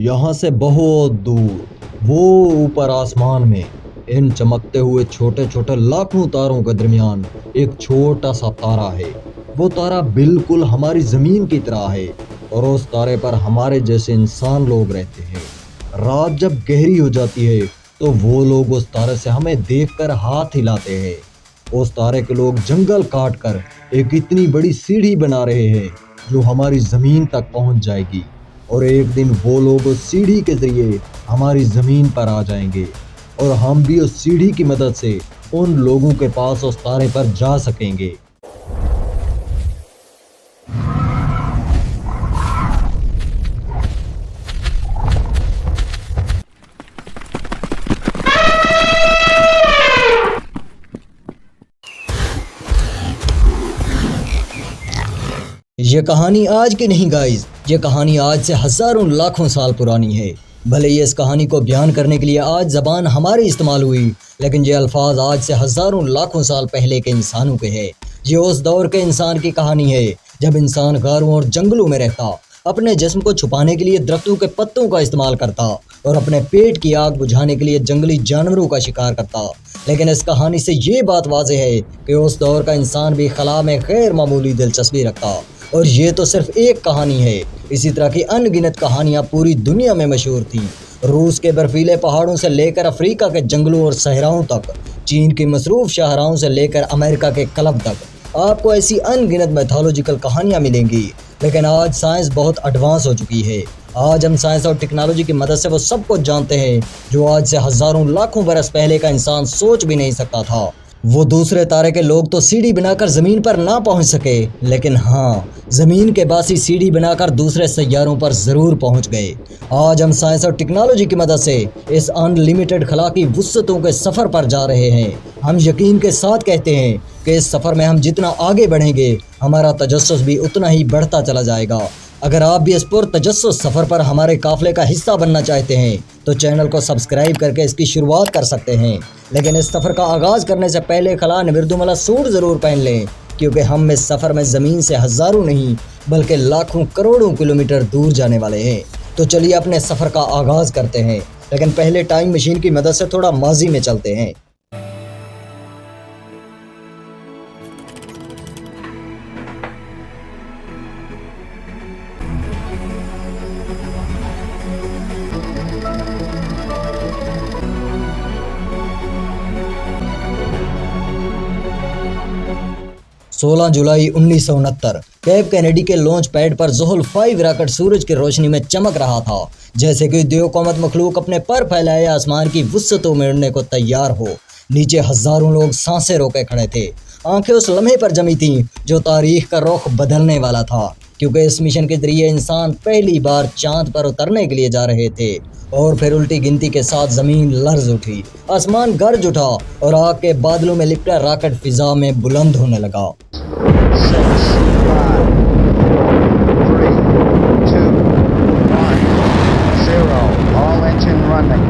यहाँ से बहुत दूर वो ऊपर आसमान में इन चमकते हुए छोटे छोटे लाखों तारों के दरमियान एक छोटा सा तारा है। वो तारा बिल्कुल हमारी जमीन की तरह है और उस तारे पर हमारे जैसे इंसान लोग रहते हैं। रात जब गहरी हो जाती है तो वो लोग उस तारे से हमें देखकर हाथ हिलाते हैं। उस तारे के लोग जंगल काट कर एक इतनी बड़ी सीढ़ी बना रहे हैं जो हमारी जमीन तक पहुंच जाएगी और एक दिन वो लोग उस सीढ़ी के जरिए हमारी जमीन पर आ जाएंगे और हम भी उस सीढ़ी की मदद से उन लोगों के पास उस तारे पर जा सकेंगे। ये कहानी आज की नहीं गाइस, ये कहानी आज से हजारों लाखों साल पुरानी है। भले ही इस कहानी को बयान करने के लिए आज जबान हमारी इस्तेमाल हुई, लेकिन ये अल्फाज आज से हजारों लाखों साल पहले के इंसानों के हैं। ये उस दौर के इंसान की कहानी है जब इंसान गारों और जंगलों में रहता, अपने जिस्म को छुपाने के लिए दरख्तों के पत्तों का इस्तेमाल करता और अपने पेट की आग बुझाने के लिए जंगली जानवरों का शिकार करता। लेकिन इस कहानी से ये बात वाज़ेह है कि उस दौर का इंसान भी खला में गैर मामूली दिलचस्पी रखता। और ये तो सिर्फ एक कहानी है, इसी तरह की अनगिनत कहानियाँ पूरी दुनिया में मशहूर थीं। रूस के बर्फीले पहाड़ों से लेकर अफ्रीका के जंगलों और सहराओं तक, चीन की मसरूफ़ शाहराहों से लेकर अमेरिका के क्लब तक आपको ऐसी अनगिनत मैथोलॉजिकल कहानियाँ मिलेंगी। लेकिन आज साइंस बहुत एडवांस हो चुकी है। आज हम साइंस और टेक्नोलॉजी की मदद से वो सब कुछ जानते हैं जो आज से हज़ारों लाखों बरस पहले का इंसान सोच भी नहीं सकता था। वो दूसरे तारे के लोग तो सीढ़ी बनाकर ज़मीन पर ना पहुंच सके, लेकिन हाँ, ज़मीन के बासी सीढ़ी बनाकर दूसरे सैयारों पर ज़रूर पहुंच गए। आज हम साइंस और टेक्नोलॉजी की मदद से इस अनलिमिटेड खला की वुस्सतों के सफ़र पर जा रहे हैं। हम यकीन के साथ कहते हैं कि इस सफ़र में हम जितना आगे बढ़ेंगे, हमारा तजस्सुस भी उतना ही बढ़ता चला जाएगा। अगर आप भी इस पुरतजस्सुस सफ़र पर हमारे काफ़िले का हिस्सा बनना चाहते हैं तो चैनल को सब्सक्राइब करके इसकी शुरुआत कर सकते हैं। लेकिन इस सफ़र का आगाज़ करने से पहले खला निविर्दुमला सूट ज़रूर पहन लें, क्योंकि हम इस सफ़र में ज़मीन से हज़ारों नहीं बल्कि लाखों करोड़ों किलोमीटर दूर जाने वाले हैं। तो चलिए अपने सफ़र का आगाज़ करते हैं, लेकिन पहले टाइम मशीन की मदद से थोड़ा माजी में चलते हैं। 16 जुलाई 1969 कैप कैनेडी के लॉन्च पैड पर ज़ोहल 5 रॉकेट सूरज की रोशनी में चमक रहा था, जैसे कि द्योकोमत मखलूक अपने पर फैलाए आसमान की वुस्सतों में उड़ने को तैयार हो। नीचे हजारों लोग सांसें रोके खड़े थे, आंखें उस लम्हे पर जमी थीं जो तारीख का रुख बदलने वाला था, क्योंकि इस मिशन के जरिए इंसान पहली बार चांद पर उतरने के लिए जा रहे थे। और फिर उल्टी गिनती के साथ ज़मीन लर्ज उठी, आसमान गरज उठा और आग के बादलों में लिपटा रॉकेट फिजा में बुलंद होने लगा। 6, 5, 3, 2, 1, 0. All engine running.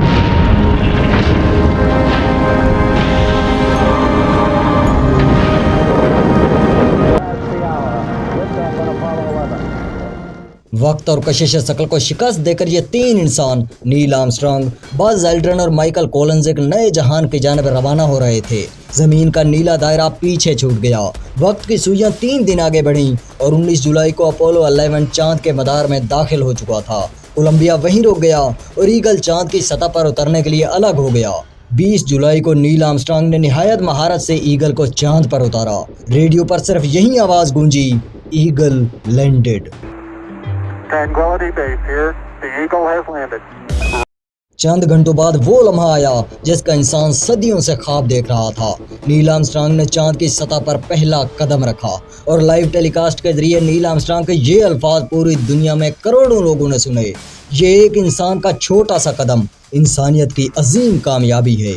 वक्त और कशिश शकल को शिकस्त देकर ये तीन इंसान नील आर्मस्ट्रांग, बज़ एल्ड्रिन और माइकल कॉलिंस एक नए जहान की जानिब रवाना हो रहे थे। ज़मीन का नीला दायरा पीछे छूट गया, वक्त की सुइयां 3 दिन आगे बढ़ीं और 19 जुलाई को अपोलो 11 चांद के मदार में दाखिल हो चुका था। कोलंबिया वहीं रुक गया और ईगल चांद की सतह पर उतरने के लिए अलग हो गया। 20 जुलाई को नील आर्मस्ट्रांग ने निहायत महारत से ईगल को चांद पर उतारा। रेडियो पर सिर्फ यही आवाज़ गूंजी, Eagle landed. Tranquility Base here. The Eagle has landed. चंद घंटों बाद वो लम्हा आया जिसका इंसान सदियों से ख्वाब देख रहा था। नील आर्मस्ट्रांग ने चांद की सतह पर पहला कदम रखा और लाइव टेलीकास्ट के जरिए नील आर्मस्ट्रांग के ये अल्फाज पूरी दुनिया में करोड़ों लोगों ने सुने, ये एक इंसान का छोटा सा कदम इंसानियत की अजीम कामयाबी है।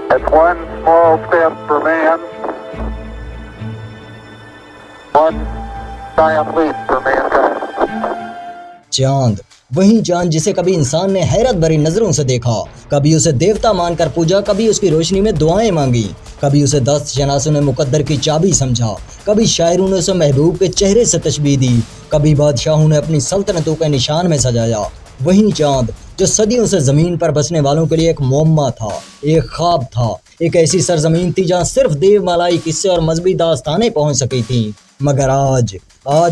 It's one small step for man, one giant leap for mankind. चांद वही चांद जिसे कभी इंसान ने हैरत भरी नजरों से देखा, कभी उसे देवता मानकर पूजा, कभी उसकी रोशनी में दुआएं मांगी, कभी उसे 10 शनासों ने मुकद्दर की चाबी समझा, कभी शायरों ने उसे महबूब के चेहरे से तशबीह दी, कभी बादशाहों ने अपनी सल्तनतों के निशान में सजाया। वही चांद जो सदियों से जमीन पर बसने वालों के लिए एक मुअम्मा था, एक ख्वाब था, एक ऐसी सरजमीन थी जहाँ सिर्फ देवमालाई किस्से और मजहबी दास्तानें पहुंच सकी थी। मगर आज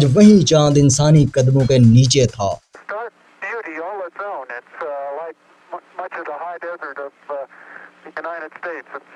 वही चांद इंसानी कदमों के नीचे था। Stark beauty all its own. It's like much of the high desert of the United States. It's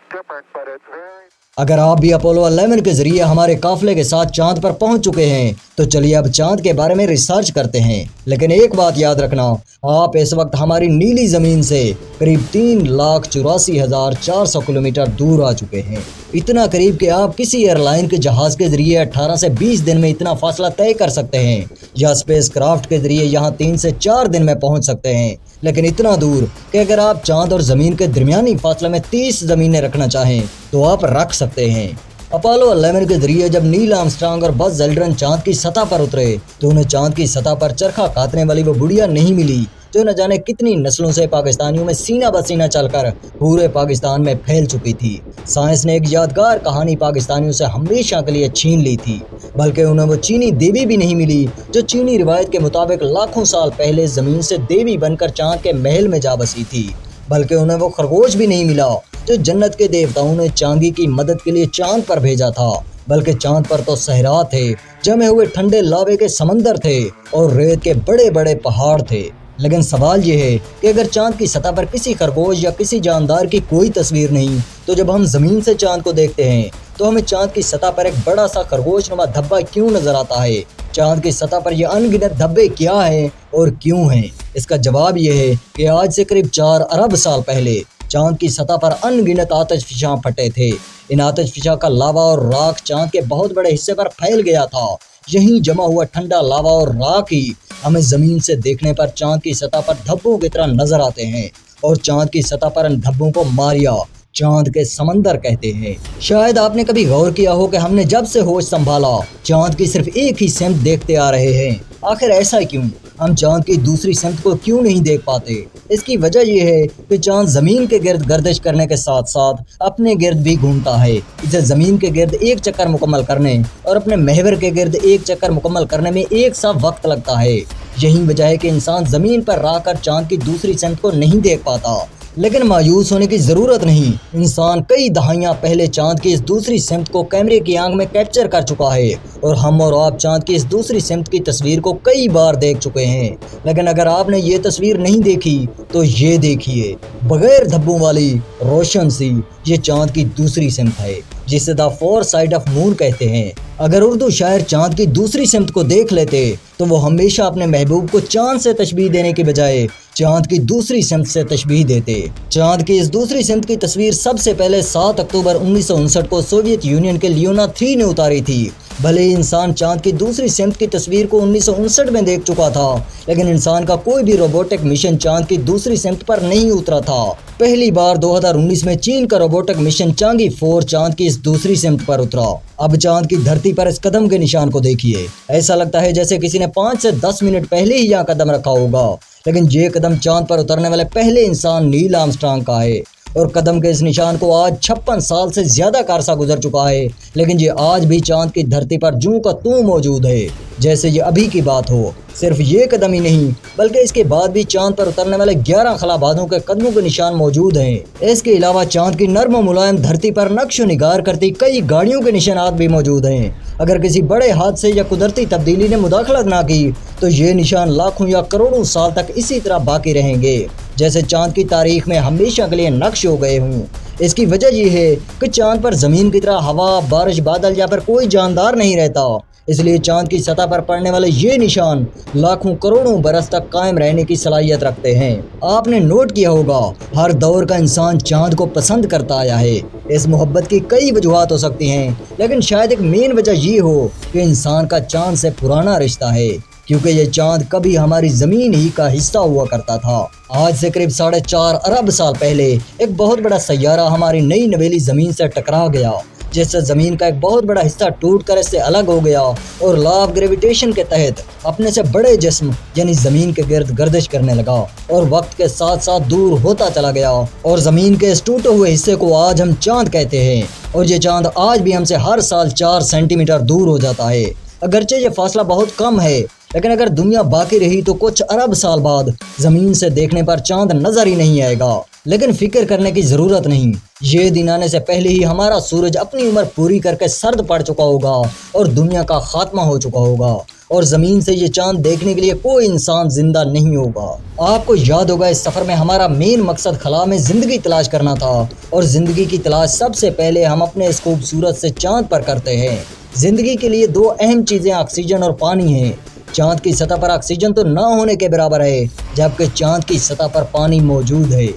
different, but it's very... अगर आप भी अपोलो 11 के जरिए हमारे काफिले के साथ चांद पर पहुंच चुके हैं तो चलिए अब चांद के बारे में रिसर्च करते हैं। लेकिन एक बात याद रखना, आप इस वक्त हमारी नीली जमीन से करीब 3,84,400 किलोमीटर दूर आ चुके हैं। इतना करीब कि आप किसी एयरलाइन के जहाज के जरिए 18 से 20 दिन में इतना फासला तय कर सकते हैं, या स्पेस क्राफ्ट के जरिए यहाँ 3 से 4 दिन में पहुंच सकते हैं। लेकिन इतना दूर कि अगर आप चांद और जमीन के दरमियानी फासले में 30 जमीनें रखना चाहें तो आप रख सकते हैं। अपोलो 11 के जरिए जब नील आर्मस्ट्रांग और बज़ एल्ड्रिन चांद की सतह पर उतरे तो उन्हें चांद की सतह पर चरखा काटने वाली वो बुढ़िया नहीं मिली जो न जाने कितनी नस्लों से पाकिस्तानियों में सीना बसीना चलकर पूरे पाकिस्तान में फैल चुकी थी। साइंस ने एक यादगार कहानी पाकिस्तानियों से हमेशा के लिए छीन ली थी, बल्कि उन्हें वो चीनी देवी भी नहीं मिली जो चीनी रिवायत के मुताबिक लाखों साल पहले जमीन से देवी बनकर चांद के महल में जा बसी थी, बल्कि उन्हें वो खरगोश भी नहीं मिला जो जन्नत के देवताओं ने चांदी की मदद के लिए चांद पर भेजा था, बल्कि चांद पर तो सहरा थे, जमे हुए ठंडे लावे के समंदर थे और रेत के बड़े बड़े पहाड़ थे। लेकिन सवाल ये है कि अगर चांद की सतह पर किसी खरगोश या किसी जानदार की कोई तस्वीर नहीं तो जब हम जमीन से चांद को देखते हैं तो हमें चांद की सतह पर एक बड़ा सा खरगोशनुमा धब्बा क्यों नजर आता है? चांद की सतह पर ये अनगिनत धब्बे क्या हैं और क्यों हैं? इसका जवाब ये है कि आज से करीब 4 अरब साल पहले चांद की सतह पर अनगिनत आतिशफिशां फटे थे। इन आतिशफिशां का लावा और राख चांद के बहुत बड़े हिस्से पर फैल गया था। यहीं जमा हुआ ठंडा लावा और राख ही हमें जमीन से देखने पर चांद की सतह पर धब्बों की तरह नजर आते हैं, और चांद की सतह पर इन धब्बों को मारिया चांद के समंदर कहते हैं। शायद आपने कभी गौर किया हो कि हमने जब से होश संभाला चांद की सिर्फ एक ही सिमत देखते आ रहे हैं। आखिर ऐसा क्यों? हम चांद की दूसरी सिमत को क्यों नहीं देख पाते? इसकी वजह यह है कि चांद जमीन के गिर्द गर्दिश करने के साथ साथ अपने गिर्द भी घूमता है। इसे जमीन के गिर्द एक चक्कर मुकम्मल करने और अपने महवर के गिर्द एक चक्कर मुकम्मल करने में एक सा वक्त लगता है। यही वजह है कि इंसान जमीन पर रहकर चांद की दूसरी सिमत को नहीं देख पाता। लेकिन मायूस होने की जरूरत नहीं, इंसान कई दहाइयां पहले चांद की इस दूसरी सिमत को कैमरे की आंख में कैप्चर कर चुका है, और हम और आप चांद की इस दूसरी सिमत की तस्वीर को कई बार देख चुके हैं। लेकिन अगर आपने ये तस्वीर नहीं देखी तो ये देखिए, बगैर धब्बों वाली रोशन सी ये चांद की दूसरी सिमत है जिसे the four side of moon कहते हैं। अगर उर्दू शायर चांद की दूसरी सिमत को देख लेते तो वो हमेशा अपने महबूब को चांद से तशबीह देने के बजाय चांद की दूसरी सिमत से तशबीह देते। चांद की इस दूसरी सिमत की तस्वीर सबसे पहले 7 अक्टूबर 1959 को सोवियत यूनियन के लियोना 3 ने उतारी थी। भले ही इंसान चांद की दूसरी सिमत की तस्वीर को 1959 में देख चुका था, लेकिन इंसान का कोई भी रोबोटिक मिशन चांद की दूसरी सिमत पर नहीं उतरा था। पहली बार 2019 में चीन का रोबोटिक मिशन चांगी 4 चांद की इस दूसरी सिमत पर उतरा। अब चांद की धरती पर इस कदम के निशान को देखिए, ऐसा लगता है जैसे किसी ने 5 से 10 मिनट पहले ही यहाँ कदम रखा होगा। लेकिन ये कदम चांद पर उतरने वाले पहले इंसान नील आर्मस्ट्रांग का है, और कदम के इस निशान को आज 56 साल से ज्यादा का अरसा गुजर चुका है, लेकिन ये आज भी चांद की धरती पर जूं का तूं मौजूद है जैसे ये अभी की बात हो। सिर्फ ये कदम ही नहीं बल्कि इसके बाद भी चांद पर उतरने वाले 11 खलाबाजों के कदमों के निशान मौजूद हैं। इसके अलावा चांद की नर्म मुलायम धरती पर नक्शो निगार करती कई गाड़ियों के निशानात भी मौजूद हैं। अगर किसी बड़े हादसे या कुदरती तब्दीली ने मुदाखलत ना की तो ये निशान लाखों या करोड़ों साल तक इसी तरह बाकी रहेंगे, जैसे चांद की तारीख में हमेशा के लिए नक्श हो गए हों। इसकी वजह यह है कि चांद पर जमीन की तरह हवा, बारिश, बादल या फिर कोई जानदार नहीं रहता, इसलिए चांद की सतह पर पड़ने वाले ये निशान लाखों करोड़ों बरस तक कायम रहने की सलाहियत रखते हैं। आपने नोट किया होगा हर दौर का इंसान चांद को पसंद करता आया है। इस मोहब्बत की कई वजूहात हो सकती हैं, लेकिन शायद एक मेन वजह ये हो कि इंसान का चांद से पुराना रिश्ता है, क्योंकि ये चांद कभी हमारी जमीन ही का हिस्सा हुआ करता था। आज से करीब 4.5 अरब साल पहले एक बहुत बड़ा सैयारा हमारी नई नवेली जमीन से टकरा गया। जिससे जमीन का एक बहुत बड़ा हिस्सा टूटकर इससे अलग हो गया और लॉ ऑफ ग्रेविटेशन के तहत अपने से बड़े जिस्म यानी जमीन के गिर्द गर्दिश करने लगा और वक्त के साथ साथ दूर होता चला गया और जमीन के इस टूटे हुए हिस्से को आज हम चांद कहते हैं। और ये चांद आज भी हमसे हर साल 4 सेंटीमीटर दूर हो जाता है। अगरचे ये फासला बहुत कम है, लेकिन अगर दुनिया बाकी रही तो कुछ अरब साल बाद जमीन से देखने पर चांद नजर ही नहीं आएगा। लेकिन फिक्र करने की जरूरत नहीं, ये दिन आने से पहले ही हमारा सूरज अपनी उम्र पूरी करके सर्द पड़ चुका होगा और दुनिया का खात्मा हो चुका होगा और जमीन से ये चांद देखने के लिए कोई इंसान जिंदा नहीं होगा। आपको याद होगा इस सफर में हमारा मेन मकसद खला में जिंदगी तलाश करना था और जिंदगी की तलाश सबसे पहले हम अपने इस खूबसूरत से चांद पर करते हैं। जिंदगी के लिए 2 अहम चीजें ऑक्सीजन और पानी हैं। चांद की सतह पर ऑक्सीजन तो ना होने के बराबर है, जबकि चांद की सतह पर पानी मौजूद है।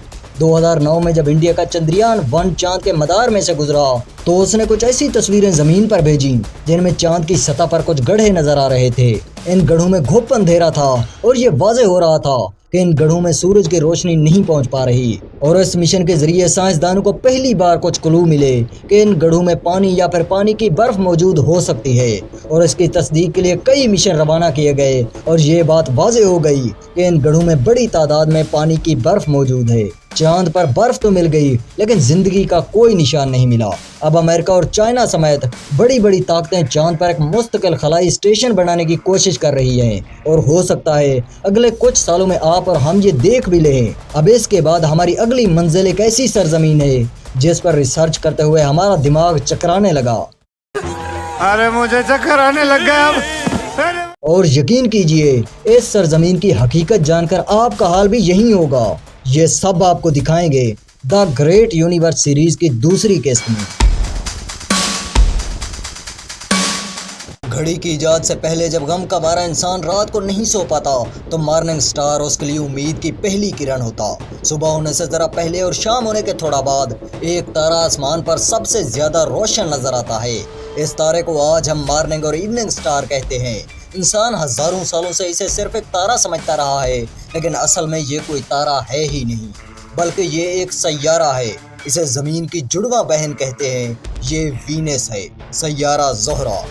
2009 में जब इंडिया का चंद्रयान 1 चांद के मदार में से गुजरा तो उसने कुछ ऐसी तस्वीरें जमीन पर भेजी जिनमें चांद की सतह पर कुछ गड्ढे नजर आ रहे थे। इन गड्ढों में घुप अंधेरा था और ये वाज़ेह हो रहा था कि इन गड्ढों में सूरज की रोशनी नहीं पहुंच पा रही। और इस मिशन के जरिए साइंसदानों को पहली बार कुछ क्लू मिले कि इन गड्ढों में पानी या फिर पानी की बर्फ मौजूद हो सकती है और इसकी तस्दीक के लिए कई मिशन रवाना किए गए और ये बात वाज़ेह हो गई कि इन गड्ढों में बड़ी तादाद में पानी की बर्फ मौजूद है। चांद पर बर्फ तो मिल गई लेकिन जिंदगी का कोई निशान नहीं मिला। अब अमेरिका और चाइना समेत बड़ी बड़ी ताकतें चांद पर एक मुस्तकिल खलाई स्टेशन बनाने की कोशिश कर रही हैं और हो सकता है अगले कुछ सालों में आप और हम ये देख भी लें। अब इसके बाद हमारी अगली मंजिल एक ऐसी सरजमीन है जिस पर रिसर्च करते हुए हमारा दिमाग चकराने लगा। अरे मुझे चक्कर आने लग गया अब। और यकीन कीजिए इस सरजमीन की हकीकत जानकर आपका हाल भी यही होगा। ये सब आपको दिखाएंगे द ग्रेट यूनिवर्स सीरीज की दूसरी किस्त में। घड़ी की इजाद से पहले जब गम का मारा इंसान रात को नहीं सो पाता तो मॉर्निंग स्टार उसके लिए उम्मीद की पहली किरण होता। सुबह होने से जरा पहले और शाम होने के थोड़ा बाद एक तारा आसमान पर सबसे ज्यादा रोशन नजर आता है। इस तारे को आज हम मॉर्निंग और इवनिंग स्टार कहते हैं। इंसान हजारों सालों से इसे सिर्फ एक तारा समझता रहा है, लेकिन असल में ये कोई तारा है ही नहीं बल्कि ये एक सैयारा है। इसे जमीन की जुड़वा बहन कहते हैं। ये वीनस है, सैयारा ज़ोहरा।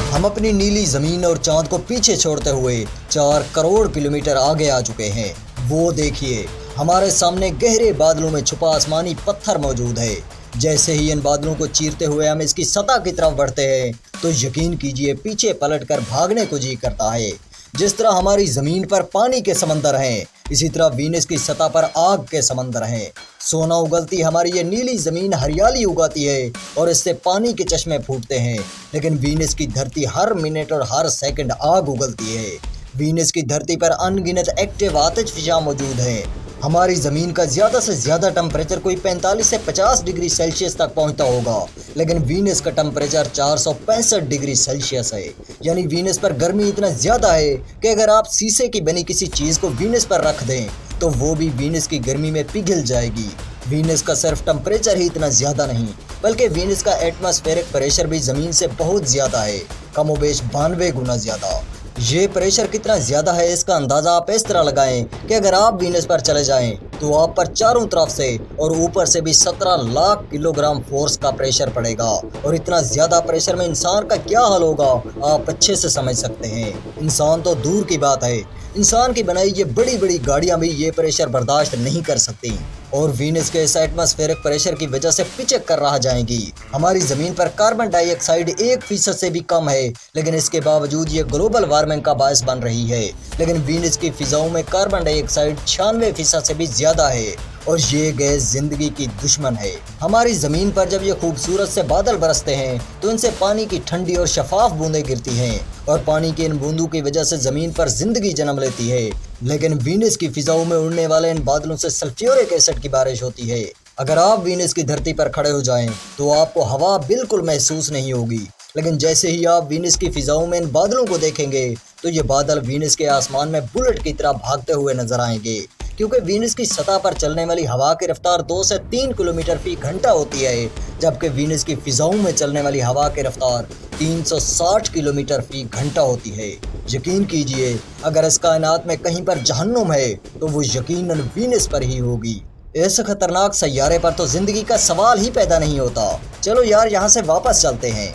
हम अपनी नीली जमीन और चांद को पीछे छोड़ते हुए 4 करोड़ किलोमीटर आगे आ चुके हैं। वो देखिए हमारे सामने गहरे बादलों में छुपा आसमानी पत्थर मौजूद है। जैसे ही इन बादलों को चीरते हुए हम इसकी सतह की तरफ बढ़ते हैं तो यकीन कीजिए पीछे पलटकर भागने को जी करता है। जिस तरह हमारी जमीन पर पानी के समंदर हैं, इसी तरह वीनस की सतह पर आग के समंदर हैं। सोना उगलती हमारी ये नीली जमीन हरियाली उगाती है और इससे पानी के चश्मे फूटते हैं, लेकिन वीनस की धरती हर मिनट और हर सेकंड आग उगलती है। वीनस की धरती पर अनगिनत एक्टिव आतिशफिशा मौजूद हैं। हमारी ज़मीन का ज़्यादा से ज़्यादा टेम्परेचर कोई 45 से 50 डिग्री सेल्सियस तक पहुंचता होगा, लेकिन वीनस का टेम्परेचर 465 डिग्री सेल्सियस है। यानी वीनस पर गर्मी इतना ज़्यादा है कि अगर आप शीशे की बनी किसी चीज़ को वीनस पर रख दें तो वो भी वीनस की गर्मी में पिघल जाएगी। वीनस का सिर्फ टेम्परेचर ही इतना ज़्यादा नहीं बल्कि वीनस का एटमॉस्फेरिक प्रेशर भी ज़मीन से बहुत ज़्यादा है, कमोबेश 92 गुना ज़्यादा। ये प्रेशर कितना ज़्यादा है इसका अंदाज़ा आप इस तरह लगाएं कि अगर आप वीनस पर चले जाएं तो आप पर चारों तरफ से और ऊपर से भी 17 लाख किलोग्राम फोर्स का प्रेशर पड़ेगा। और इतना ज़्यादा प्रेशर में इंसान का क्या हाल होगा आप अच्छे से समझ सकते हैं। इंसान तो दूर की बात है, इंसान की बनाई ये बड़ी बड़ी गाड़ियाँ भी ये प्रेशर बर्दाश्त नहीं कर सकती और वीनस के इस एटमॉस्फेरिक प्रेशर की वजह से पिचक कर रह जाएंगी। हमारी ज़मीन पर कार्बन डाइऑक्साइड 1% से भी कम है, लेकिन इसके बावजूद ये ग्लोबल वार्मिंग का बायस बन रही है। लेकिन वीनस की फिजाओं में कार्बन डाइऑक्साइड 96% से भी ज़्यादा है और ये गैस जिंदगी की दुश्मन है। हमारी ज़मीन पर जब ये खूबसूरत से बादल बरसते हैं तो इनसे पानी की ठंडी और शफाफ बूंदें गिरती हैं और पानी की इन बूंदों की वजह से ज़मीन पर जिंदगी जन्म लेती है। लेकिन वीनस की फिजाओं में उड़ने वाले इन बादलों से सल्फ्यूरिक एसिड की बारिश होती है। अगर आप वीनस की धरती पर खड़े हो जाएं तो आपको हवा बिल्कुल महसूस नहीं होगी, लेकिन जैसे ही आप वीनस की फिजाओं में इन बादलों को देखेंगे तो ये बादल वीनस के आसमान में बुलेट की तरह भागते हुए नजर आएंगे, क्योंकि वीनस की सतह पर चलने वाली हवा की रफ्तार 2 से 3 किलोमीटर फी घंटा होती है, जबकि वीनस की फिजाओं में चलने वाली हवा की रफ्तार 360 किलोमीटर फी घंटा होती है। यकीन कीजिए अगर इस कायनात में कहीं पर जहन्नुम है तो वो यकीनन वीनस पर ही होगी। इस खतरनाक सैयारे पर तो जिंदगी का सवाल ही पैदा नहीं होता। चलो यार यहाँ से वापस चलते हैं।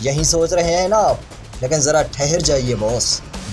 यही सोच रहे हैं ना आप, लेकिन ज़रा ठहर जाइए बॉस।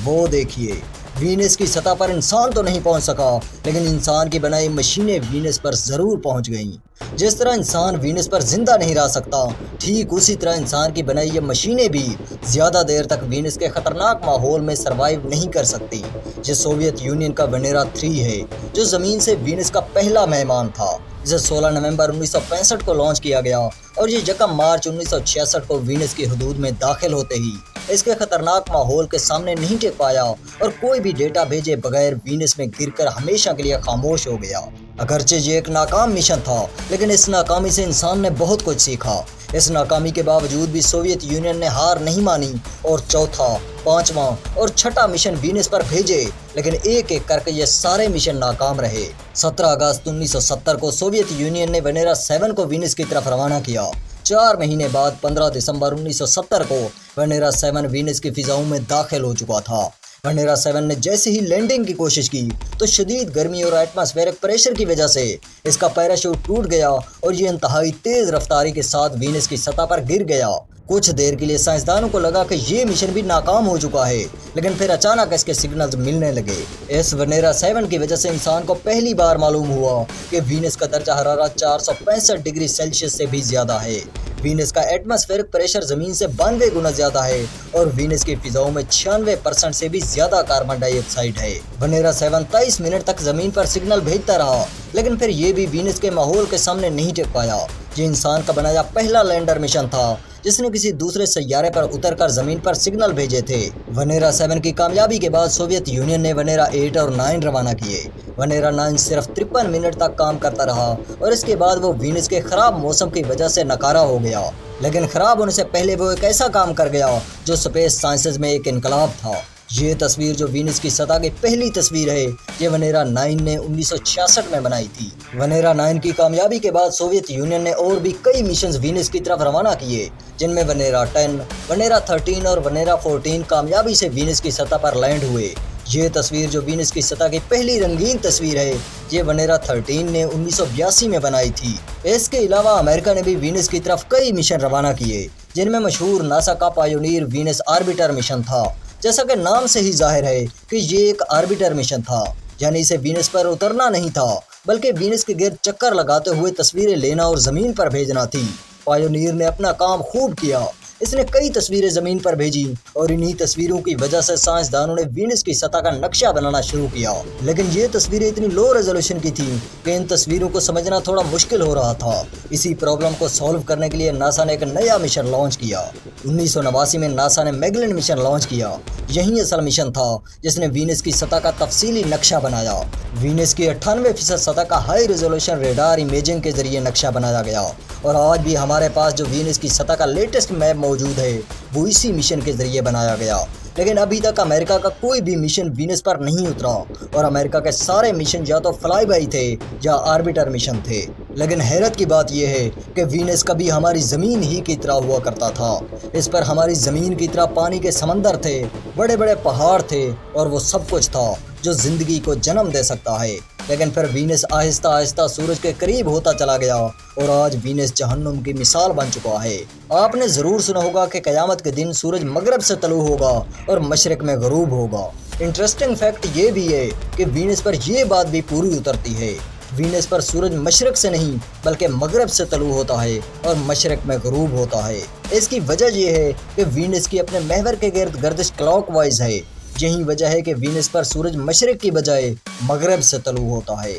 वो देखिए, वीनस की सतह पर इंसान तो नहीं पहुंच सका, लेकिन इंसान की बनाई मशीनें वीनस पर ज़रूर पहुंच गईं। जिस तरह इंसान वीनस पर जिंदा नहीं रह सकता, ठीक उसी तरह इंसान की बनाई ये मशीनें भी ज़्यादा देर तक वीनस के ख़तरनाक माहौल में सरवाइव नहीं कर सकती। ये सोवियत यूनियन का वेनेरा 3 है, जो ज़मीन से वीनस का पहला मेहमान था। इसे 16 नवंबर 1965 को लॉन्च किया गया और ये 1 मार्च 1966 को वीनस की हदूद में दाखिल होते ही इसके खतरनाक माहौल के सामने नहीं टिक पाया और कोई भी डेटा भेजे बगैर वीनस में गिरकर हमेशा के लिए खामोश हो गया। अगरचे ये एक नाकाम मिशन था, लेकिन इस नाकामी से इंसान ने बहुत कुछ सीखा। इस नाकामी के बावजूद भी सोवियत यूनियन ने हार नहीं मानी और चौथा, पांचवा और छठा मिशन वीनस पर भेजे, लेकिन एक एक करके ये सारे मिशन नाकाम रहे। 17 अगस्त 1970 को सोवियत यूनियन ने वेनेरा 7 को वीनस की तरफ रवाना किया। 4 महीने बाद 15 दिसंबर 1970 को वेनेरा 7 वीनस की फिजाओं में दाखिल हो चुका था। वेनेरा 7 ने जैसे ही लैंडिंग की कोशिश की तो शदीद गर्मी और एटमॉस्फेरिक प्रेशर की वजह से इसका पैराशूट टूट गया और ये इंतहाई तेज रफ्तारी के साथ वीनस की सतह पर गिर गया। कुछ देर के लिए साइंसदानों को लगा कि ये मिशन भी नाकाम हो चुका है, लेकिन फिर अचानक इसके सिग्नल्स मिलने लगे। इस वेनेरा 7 की वजह से इंसान को पहली बार मालूम हुआ कि वीनस का दर्जा हरारत 465 डिग्री सेल्सियस से भी ज़्यादा है। वीनस का एटमॉस्फेरिक प्रेशर ज़मीन से 92 गुना ज़्यादा है और वीनस की फिजाओं में 96% से भी ज़्यादा कार्बन डाइऑक्साइड है। वेनेरा 7 23 मिनट तक ज़मीन पर सिग्नल भेजता रहा, लेकिन फिर ये भी वीनस के माहौल के सामने नहीं टिक पाया। ये इंसान का बनाया पहला लैंडर मिशन था जिसने किसी दूसरे सैयारे पर उतरकर जमीन पर सिग्नल भेजे थे। वेनेरा 7 की कामयाबी के बाद सोवियत यूनियन ने वेनेरा 8 और 9 रवाना किए। वेनेरा 9 सिर्फ 53 मिनट तक काम करता रहा और इसके बाद वो वीनस के खराब मौसम की वजह से नकारा हो गया, लेकिन खराब होने से पहले वो एक ऐसा काम कर गया जो स्पेस साइंसेज में एक इनकलाब था। ये तस्वीर जो वीनस की सतह की पहली तस्वीर है, ये वेनेरा 9 ने 1966 में बनाई थी। वेनेरा 9 की कामयाबी के बाद सोवियत यूनियन ने और भी कई मिशन वीनस की तरफ रवाना किए, जिनमें वेनेरा 10, वेनेरा 13 और वेनेरा 14 कामयाबी से वीनस की सतह पर लैंड हुए। ये तस्वीर जो वीनस की सतह की पहली रंगीन तस्वीर है, ये वेनेरा 13 ने 1982 में बनाई थी। इसके अलावा अमेरिका ने भी वीनस की तरफ कई मिशन रवाना किए, जिनमें मशहूर नासा का पायोनियर वीनस आर्बिटर मिशन था। जैसा कि नाम से ही जाहिर है कि ये एक आर्बिटर मिशन था, यानी इसे वीनस पर उतरना नहीं था, बल्कि वीनस के गिर्द चक्कर लगाते हुए तस्वीरें लेना और ज़मीन पर भेजना थी। पायोनियर ने अपना काम खूब किया। इसने कई तस्वीरें ज़मीन पर भेजी और इन्हीं तस्वीरों की वजह से साइंसदानों ने वीनस की सतह का नक्शा बनाना शुरू किया। लेकिन ये तस्वीरें इतनी लो रेजोल्यूशन की थीं कि इन तस्वीरों को समझना थोड़ा मुश्किल हो रहा था। इसी प्रॉब्लम को सॉल्व करने के लिए नासा ने एक नया मिशन लॉन्च किया। 1989 में नासा ने मैगेलन मिशन लॉन्च किया। यही असल मिशन था जिसने वीनस की सतह का तफसीली नक्शा बनाया। वीनस की 98% सतह का हाई रेजोल्यूशन रेडार इमेजिंग के जरिए नक्शा बनाया गया और आज भी हमारे पास जो वीनस की सतह का लेटेस्ट मैप मौजूद है, वो इसी मिशन के जरिए बनाया गया। लेकिन अभी तक अमेरिका का कोई भी मिशन वीनस पर नहीं उतरा और अमेरिका के सारे मिशन या तो फ्लाई बाई थे या आर्बिटर मिशन थे। लेकिन हैरत की बात यह है कि वीनस कभी हमारी ज़मीन ही की तरह हुआ करता था। इस पर हमारी ज़मीन की तरह पानी के समंदर थे, बड़े बड़े पहाड़ थे और वो सब कुछ था जो ज़िंदगी को जन्म दे सकता है। लेकिन फिर वीनस आहिस्ता आहिस्ता सूरज के करीब होता चला गया और आज वीनस जहन्नुम की मिसाल बन चुका है। आपने ज़रूर सुना होगा कि क़यामत के दिन सूरज मगरब से तलू होगा और मशरिक़ में गरूब होगा। इंटरेस्टिंग फैक्ट ये भी है कि वीनस पर यह बात भी पूरी उतरती है। वीनस पर सूरज मशरिक़ से नहीं बल्कि मगरब से तलू होता है और मशरिक़ में गरूब होता है। इसकी वजह यह है कि वीनस की अपने महवर के गिर्द गर्दिश क्लॉकवाइज है। यही वजह है कि वीनस पर सूरज मशरिक़ की बजाय मगरब से तलू होता है।